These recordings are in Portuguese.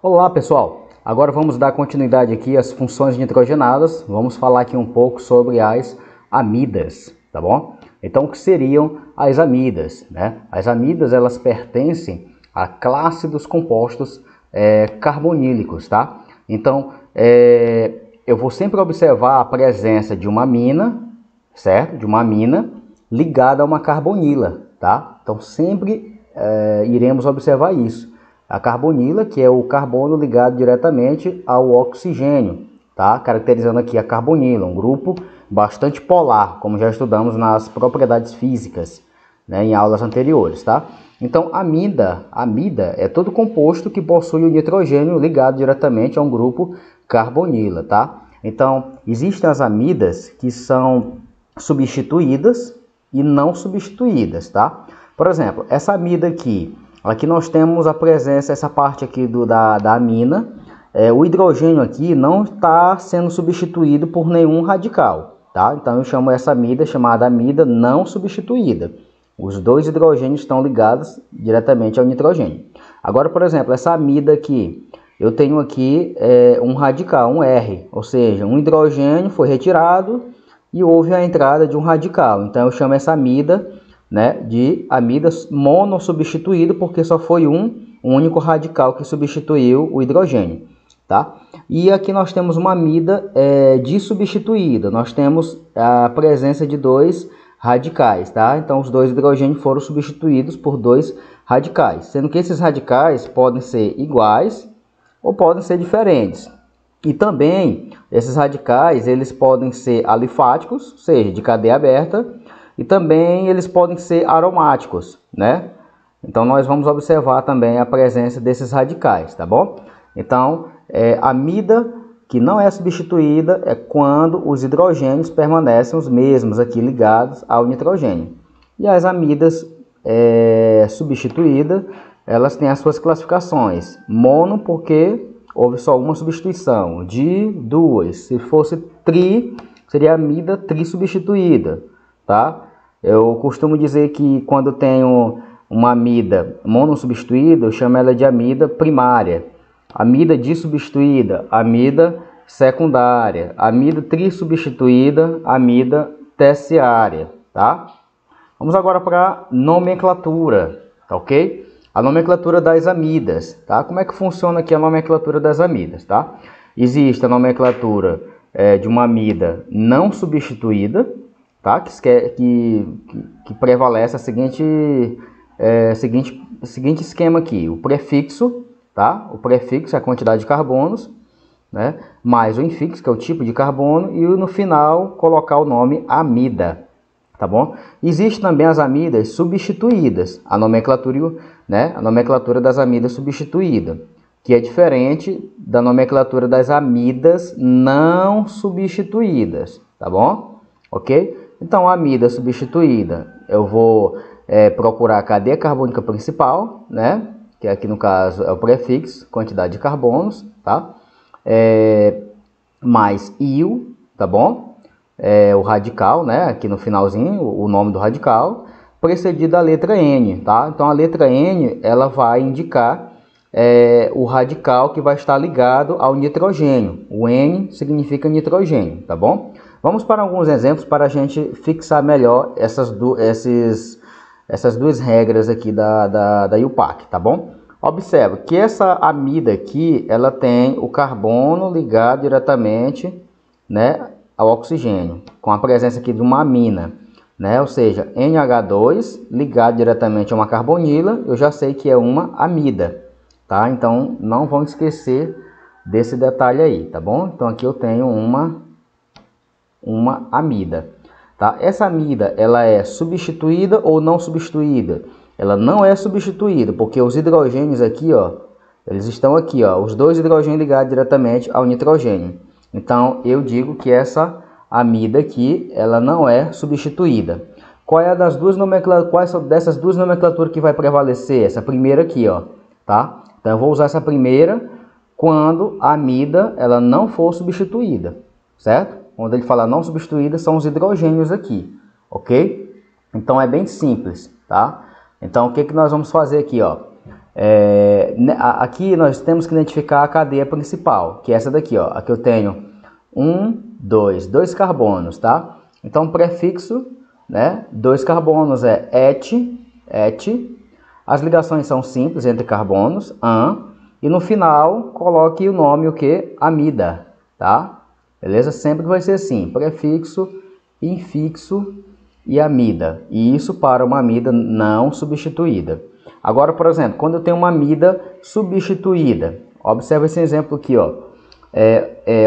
Olá pessoal, agora vamos dar continuidade aqui às funções nitrogenadas. Vamos falar aqui um pouco sobre as amidas, tá bom? Então o que seriam as amidas, né? As amidas elas pertencem à classe dos compostos carbonílicos, tá? Então eu vou sempre observar a presença de uma amina, certo? De uma amina ligada a uma carbonila, tá? Então sempre iremos observar isso. A carbonila, que é o carbono ligado diretamente ao oxigênio, tá? Caracterizando aqui a carbonila, um grupo bastante polar, como já estudamos nas propriedades físicas, né, em aulas anteriores, tá? Então, amida é todo composto que possui o nitrogênio ligado diretamente a um grupo carbonila, tá? Então, existem as amidas que são substituídas e não substituídas, tá? Por exemplo, essa amida aqui nós temos a presença, essa parte aqui da amina, o hidrogênio aqui não está sendo substituído por nenhum radical, tá? Então eu chamo essa amida chamada amida não substituída. Os dois hidrogênios estão ligados diretamente ao nitrogênio. Agora, por exemplo, essa amida aqui, eu tenho aqui um radical, um R, ou seja, um hidrogênio foi retirado e houve a entrada de um radical. Então eu chamo essa amida, né, de amida monossubstituído, porque só foi um único radical que substituiu o hidrogênio, tá? E aqui nós temos uma amida dissubstituída, nós temos a presença de dois radicais, tá? Então os dois hidrogênios foram substituídos por dois radicais, sendo que esses radicais podem ser iguais ou podem ser diferentes. E também esses radicais eles podem ser alifáticos, ou seja, de cadeia aberta, e também eles podem ser aromáticos, né? Então nós vamos observar também a presença desses radicais, tá bom? Então, amida que não é substituída é quando os hidrogênios permanecem os mesmos aqui ligados ao nitrogênio. E as amidas substituídas, elas têm as suas classificações. Mono, porque houve só uma substituição. Di, duas. Se fosse tri, seria amida trissubstituída, tá? Eu costumo dizer que quando tenho uma amida monossubstituída, eu chamo ela de amida primária. Amida dissubstituída, amida secundária. Amida trissubstituída, amida terciária, tá? Vamos agora para a nomenclatura, tá ok? A nomenclatura das amidas, tá? Como é que funciona aqui a nomenclatura das amidas, tá? Existe a nomenclatura de uma amida não substituída, tá? Que prevalece a seguinte esquema aqui: o prefixo, tá? O prefixo é a quantidade de carbonos, né? Mais o infixo, que é o tipo de carbono, e no final colocar o nome amida, tá bom? Existe também as amidas substituídas, a nomenclatura, né? A nomenclatura das amidas substituídas, que é diferente da nomenclatura das amidas não substituídas, tá bom? Ok? Então, a amida substituída, eu vou procurar a cadeia carbônica principal, né? Que aqui no caso é o prefixo, quantidade de carbonos, tá? Mais íon, tá bom? O radical, né? Aqui no finalzinho, o nome do radical, precedido da letra N, tá? Então, a letra N, ela vai indicar o radical que vai estar ligado ao nitrogênio. O N significa nitrogênio, tá bom? Vamos para alguns exemplos para a gente fixar melhor essas duas regras aqui da IUPAC, tá bom? Observa que essa amida aqui, ela tem o carbono ligado diretamente, né, ao oxigênio, com a presença aqui de uma amina, né? Ou seja, NH2 ligado diretamente a uma carbonila, eu já sei que é uma amida, tá? Então, não vão esquecer desse detalhe aí, tá bom? Então, aqui eu tenho uma amida, tá? Essa amida, ela é substituída ou não substituída? Ela não é substituída, porque os hidrogênios aqui, ó, eles estão aqui, ó, os dois hidrogênios ligados diretamente ao nitrogênio. Então, eu digo que essa amida aqui, ela não é substituída. Qual é das duas nomenclaturas? Quais são dessas duas nomenclaturas que vai prevalecer? Essa primeira aqui, ó, tá? Então, eu vou usar essa primeira quando a amida, ela não for substituída, certo? Quando ele fala não substituída, são os hidrogênios aqui, ok? Então, é bem simples, tá? Então, o que nós vamos fazer aqui, ó? Aqui nós temos que identificar a cadeia principal, que é essa daqui, ó. Aqui eu tenho dois carbonos, tá? Então prefixo, né? 2 carbonos é et. As ligações são simples entre carbonos, an. E no final coloque o nome, o que? Amida, tá? Beleza? Sempre vai ser assim, prefixo, infixo e amida. E isso para uma amida não substituída. Agora, por exemplo, quando eu tenho uma amida substituída, observe esse exemplo aqui, ó.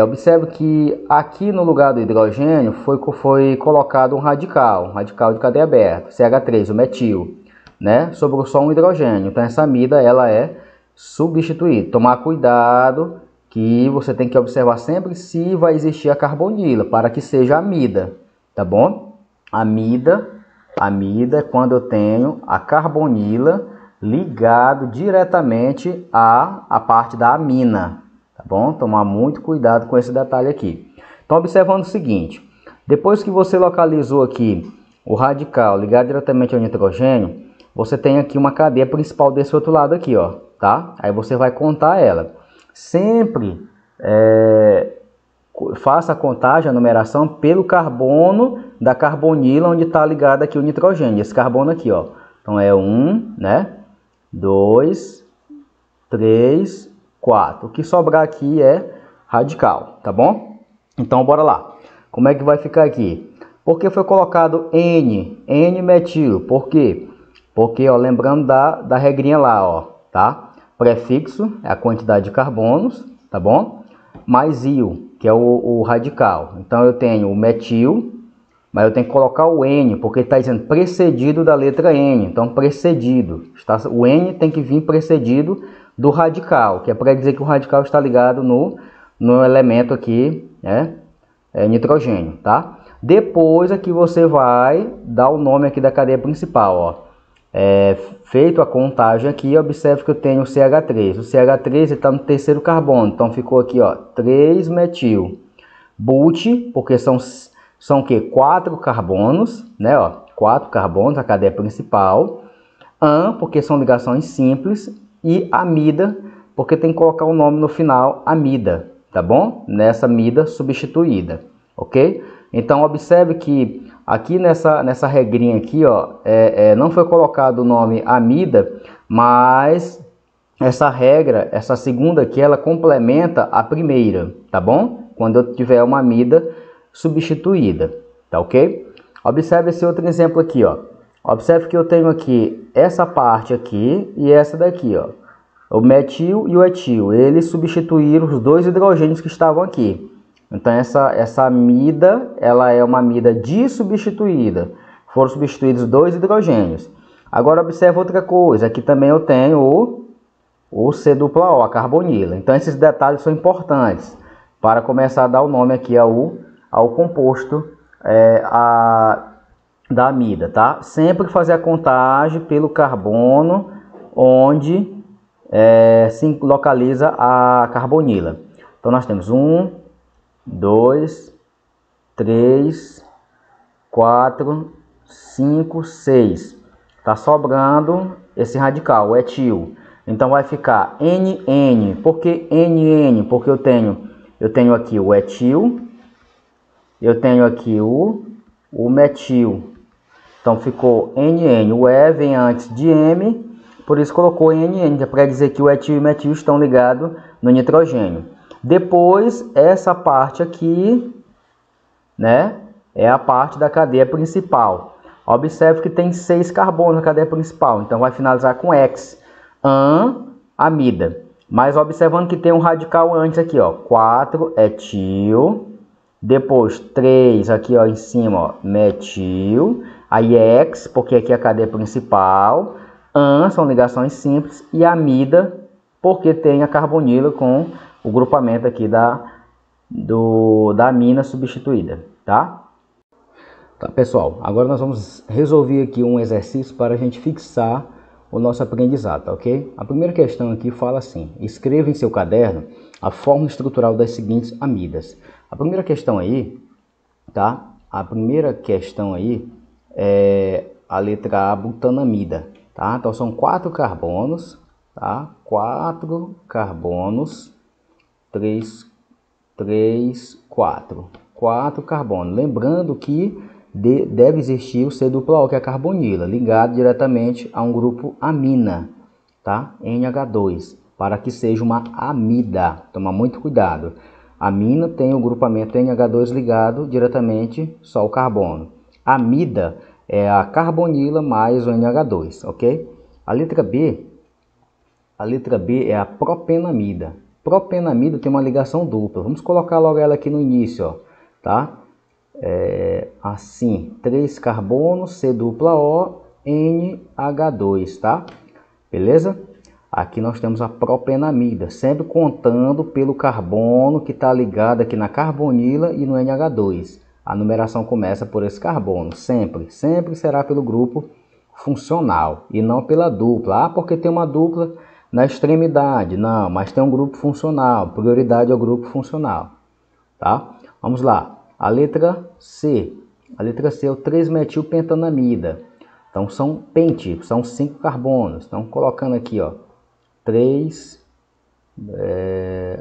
Observe que aqui no lugar do hidrogênio foi colocado um radical de cadeia aberta, CH3, o metil, né? Sobrou só um hidrogênio. Então essa amida ela é substituída. Tomar cuidado que você tem que observar sempre se vai existir a carbonila para que seja amida, tá bom? Amida é quando eu tenho a carbonila ligado diretamente à parte da amina, tá bom? Tomar muito cuidado com esse detalhe aqui. Então, observando o seguinte, depois que você localizou aqui o radical ligado diretamente ao nitrogênio, você tem aqui uma cadeia principal desse outro lado aqui, ó, tá? Aí você vai contar ela. Sempre faça a contagem, a numeração pelo carbono da carbonila onde está ligado aqui o nitrogênio, esse carbono aqui, ó. Então é 1, né? 2, 3, 4. O que sobrar aqui é radical, tá bom? Então bora lá. Como é que vai ficar aqui? Por que foi colocado N-metil? Por quê? Porque, ó, lembrando da regrinha lá, ó, tá? Prefixo é a quantidade de carbonos, tá bom? Mais IU, que é o radical. Então eu tenho o metil, mas eu tenho que colocar o N, porque está dizendo precedido da letra N. Então precedido. O N tem que vir precedido do radical, que é para dizer que o radical está ligado no elemento aqui, né? Nitrogênio, tá? Depois aqui você vai dar o nome aqui da cadeia principal, ó. Feito a contagem aqui, observe que eu tenho o CH3. O CH3 está no terceiro carbono, então ficou aqui, ó, 3-metil. But, porque são o que? 4 carbonos, né, ó, 4 carbonos, a cadeia principal. An, porque são ligações simples. E amida, porque tem que colocar o nome no final, amida, tá bom? Nessa amida substituída, ok? Então, observe que aqui nessa regrinha aqui, ó, não foi colocado o nome amida, mas essa regra, essa segunda aqui, ela complementa a primeira, tá bom? Quando eu tiver uma amida substituída, tá ok? Observe esse outro exemplo aqui, ó. Observe que eu tenho aqui essa parte aqui e essa daqui, ó. O metil e o etil, eles substituíram os 2 hidrogênios que estavam aqui. Então essa amida, ela é uma amida dissubstituída. Foram substituídos 2 hidrogênios. Agora observe outra coisa, aqui também eu tenho o C-O, a carbonila. Então esses detalhes são importantes para começar a dar o nome aqui ao composto da amida, tá? Sempre fazer a contagem pelo carbono onde se localiza a carbonila. Então nós temos 1, 2, 3, 4, 5, 6. Tá sobrando esse radical, o etil. Então vai ficar NN. Por que NN? Porque eu tenho aqui o etil, eu tenho aqui o metil. Então ficou NN. O E vem antes de M, por isso colocou NN, que é para dizer que o etil e o metil estão ligados no nitrogênio. Depois, essa parte aqui, né, é a parte da cadeia principal. Observe que tem 6 carbonos na cadeia principal, então vai finalizar com X. Amida. Mas observando que tem um radical antes aqui, ó, 4 etil, depois 3 aqui, ó, em cima, ó, metil, aí X, porque aqui é a cadeia principal, são ligações simples, e amida, porque tem a carbonila com o grupamento aqui da amina substituída, tá? Tá, pessoal, agora nós vamos resolver aqui um exercício para a gente fixar o nosso aprendizado, tá, ok? A primeira questão aqui fala assim: escreva em seu caderno a fórmula estrutural das seguintes amidas. A primeira questão aí, tá? A primeira questão aí é a letra A, butanamida, tá? Então são 4 carbonos, tá? 4 carbonos, 4 carbonos. Lembrando que deve existir o C-O, que é a carbonila, ligado diretamente a um grupo amina, tá? NH2, para que seja uma amida. Toma muito cuidado. Amina tem o grupamento NH2 ligado diretamente só ao carbono. Amida é a carbonila mais o NH2, ok? A letra B é a propenamida. Propenamida tem uma ligação dupla. Vamos colocar logo ela aqui no início, ó, tá? Assim, 3 carbonos, C-O, NH2, tá? Beleza? Aqui nós temos a propenamida, sempre contando pelo carbono que está ligado aqui na carbonila e no NH2. A numeração começa por esse carbono, sempre será pelo grupo funcional e não pela dupla. Ah, porque tem uma dupla na extremidade. Não, mas tem um grupo funcional, prioridade é o grupo funcional, tá? Vamos lá, a letra C. A letra C é o 3-metilpentanamida. Então são pente, são 5 carbonos. Então colocando aqui, ó, 3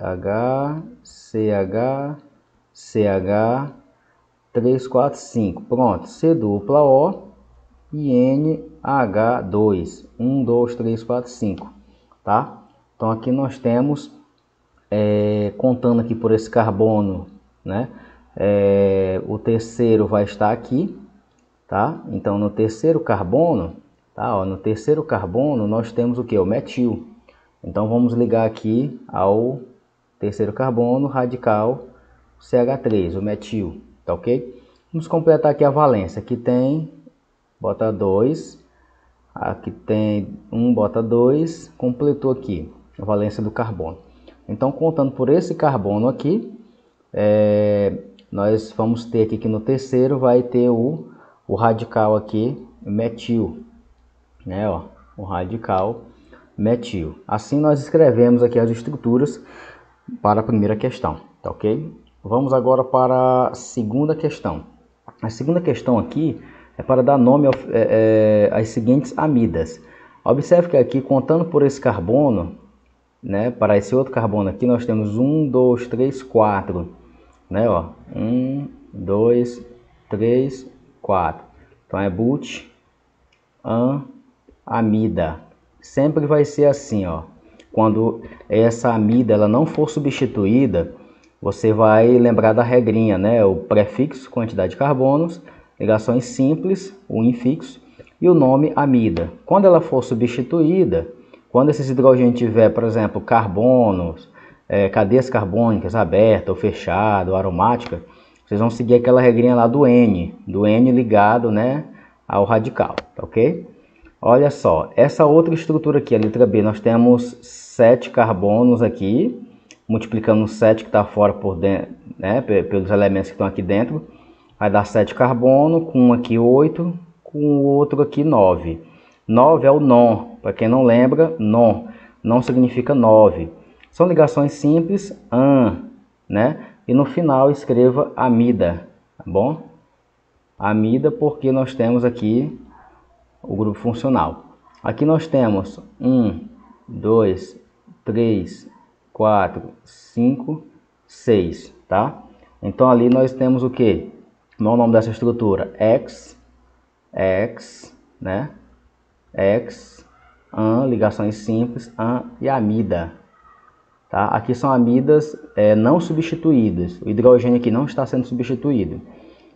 H, CH, CH, 3, 4, 5. Pronto, C-O e NH2. 1, 2, 3, 4, 5. Tá? Então aqui nós temos, contando aqui por esse carbono, né? O terceiro vai estar aqui, tá? Então no terceiro carbono, tá? Ó, no terceiro carbono nós temos o que? O metil. Então vamos ligar aqui ao terceiro carbono radical CH3, o metil, tá ok? Vamos completar aqui a valência. Aqui tem, bota 2, aqui tem 1, bota 2, completou aqui a valência do carbono. Então contando por esse carbono aqui, nós vamos ter aqui que no terceiro vai ter o radical aqui, metil, né? Ó, o radical metil. Assim nós escrevemos aqui as estruturas para a primeira questão, tá ok? Vamos agora para a segunda questão. A segunda questão aqui é para dar nome às seguintes amidas. Observe que aqui, contando por esse carbono, né, para esse outro carbono aqui, nós temos 1, 2, 3, 4, né, ó, 1, 2, 3, 4. Então é amida. Sempre vai ser assim, ó. Quando essa amida ela não for substituída, você vai lembrar da regrinha, né? O prefixo, quantidade de carbonos, ligações simples, o infixo e o nome amida. Quando ela for substituída, quando esses hidrogênios tiver, por exemplo, carbonos, cadeias carbônicas aberta ou fechada, ou aromática, vocês vão seguir aquela regrinha lá do N ligado, né, ao radical, tá ok? Olha só, essa outra estrutura aqui, a letra B, nós temos 7 carbonos aqui, multiplicando o 7 que está fora por dentro, né, pelos elementos que estão aqui dentro, vai dar 7 carbono, com um aqui 8, com o outro aqui 9. 9 é o non, para quem não lembra, non significa 9. São ligações simples, né? E no final escreva amida, tá bom? Amida porque nós temos aqui o grupo funcional. Aqui nós temos 1, 2, 3, 4, 5, 6, tá? Então ali nós temos o que? Qual é o nome dessa estrutura? X, né? X, ligações simples, e amida. Tá? Aqui são amidas não substituídas. O hidrogênio aqui não está sendo substituído.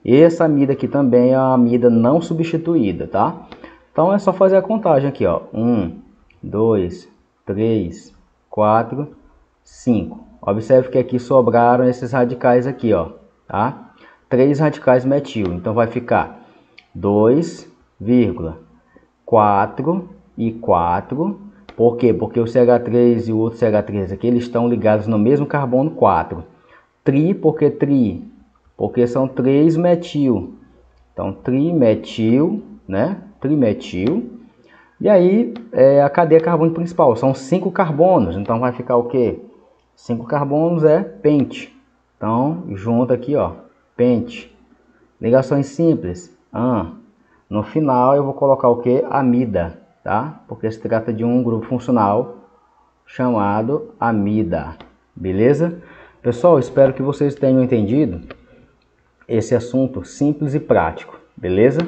E essa amida aqui também é uma amida não substituída, tá? Então é só fazer a contagem aqui, ó. 1, 2, 3, 4, 5. Observe que aqui sobraram esses radicais aqui, ó, tá? 3 radicais metil. Então vai ficar 2, 4 e 4. Por quê? Porque o CH3 e o outro CH3 aqui, eles estão ligados no mesmo carbono 4. Porque são 3 metil. Então, trimetil, né? Trimetil. E aí, a cadeia carbônica principal. São 5 carbonos. Então, vai ficar o quê? 5 carbonos é pente. Então, junta aqui, ó. Pente. Ligações simples. No final, eu vou colocar o quê? Amida, tá? Porque se trata de um grupo funcional chamado amida, beleza? Pessoal, espero que vocês tenham entendido esse assunto simples e prático, beleza?